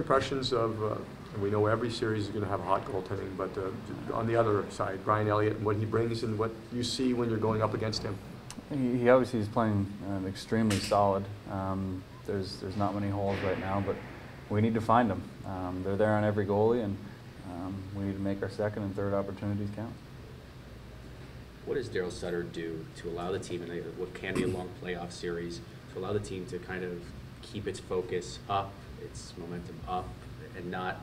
impressions of, and we know every series is going to have hot goaltending, but on the other side, Brian Elliott and what he brings and what you see when you're going up against him? He obviously is playing extremely solid. There's not many holes right now, but we need to find them. They're there on every goalie, and we need to make our second and third opportunities count. What does Darryl Sutter do to allow the team, in what can be a long playoff series, to allow the team to kind of keep its focus up, its momentum up, and not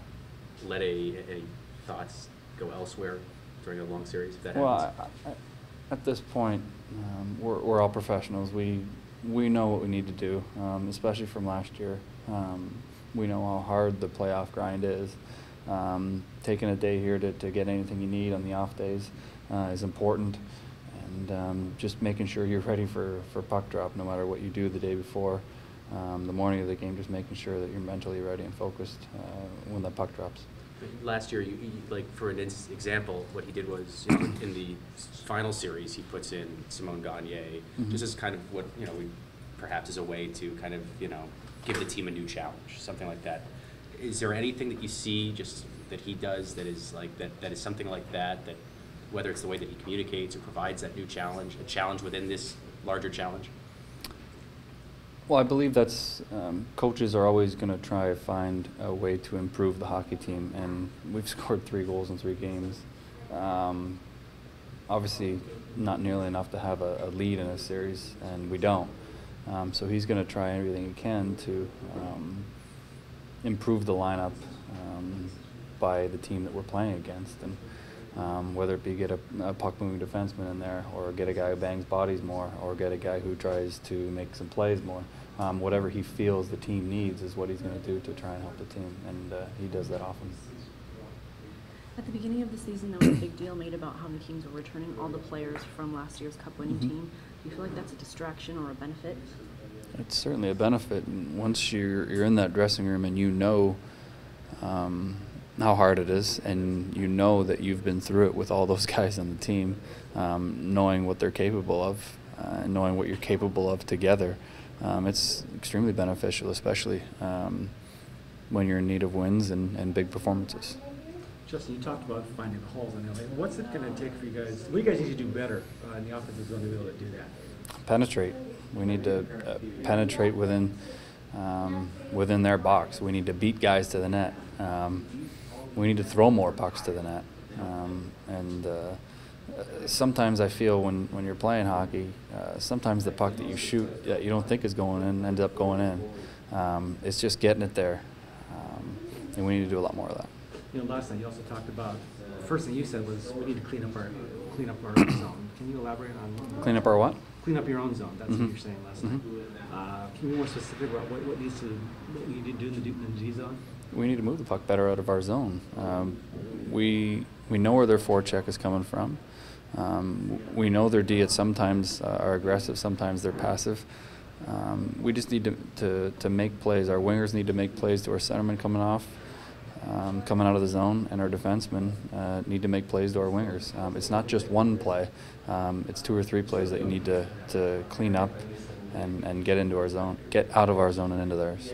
let any thoughts go elsewhere during a long series, if that happens? Well, at this point, we're all professionals. We know what we need to do, especially from last year. We know how hard the playoff grind is. Taking a day here to get anything you need on the off days is important, and just making sure you're ready for puck drop no matter what you do the day before. The morning of the game, just making sure that you're mentally ready and focused when the puck drops. Last year, like for an example, what he did was in the final series, he puts in Simone Gagne, just as kind of what perhaps as a way to kind of give the team a new challenge, something like that. Is there anything that you see just that he does that is like that is something like that, whether it's the way that he communicates or provides that new challenge, a challenge within this larger challenge? Well, I believe that's coaches are always going to try to find a way to improve the hockey team, and we've scored 3 goals in 3 games. Obviously, not nearly enough to have a lead in a series, and we don't. So he's going to try everything he can to improve the lineup by the team that we're playing against, and whether it be get a puck-moving defenseman in there, or get a guy who bangs bodies more, or get a guy who tries to make some plays more. Whatever he feels the team needs is what he's going to do to try and help the team, and he does that often. At the beginning of the season, there was a big deal made about how the teams were returning all the players from last year's Cup-winning team. Do you feel like that's a distraction or a benefit? It's certainly a benefit. And once you're in that dressing room and you know how hard it is, and you know that you've been through it with all those guys on the team, knowing what they're capable of, and knowing what you're capable of together, it's extremely beneficial, especially when you're in need of wins and big performances. Justin, you talked about finding the holes in LA. What's it going to take for you guys? What do you guys need to do better in the offensive zone to be able to do that? Penetrate. We need to penetrate within their box. We need to beat guys to the net. We need to throw more pucks to the net. Sometimes I feel when you're playing hockey, sometimes the puck that you shoot that you don't think is going in ends up going in. It's just getting it there, and we need to do a lot more of that. Last night you also talked about, the first thing you said was we need to clean up our zone. Can you elaborate on clean up our what? Clean up your own zone. That's what you were saying last night. Can you be more specific about what we need to do in the D zone? We need to move the puck better out of our zone. We know where their forecheck is coming from. We know their D at sometimes are aggressive, sometimes they're passive. We just need to make plays. Our wingers need to make plays to our centermen coming out of the zone, and our defensemen need to make plays to our wingers. It's not just one play. It's 2 or 3 plays that you need to clean up and get into our zone, get out of our zone and into theirs.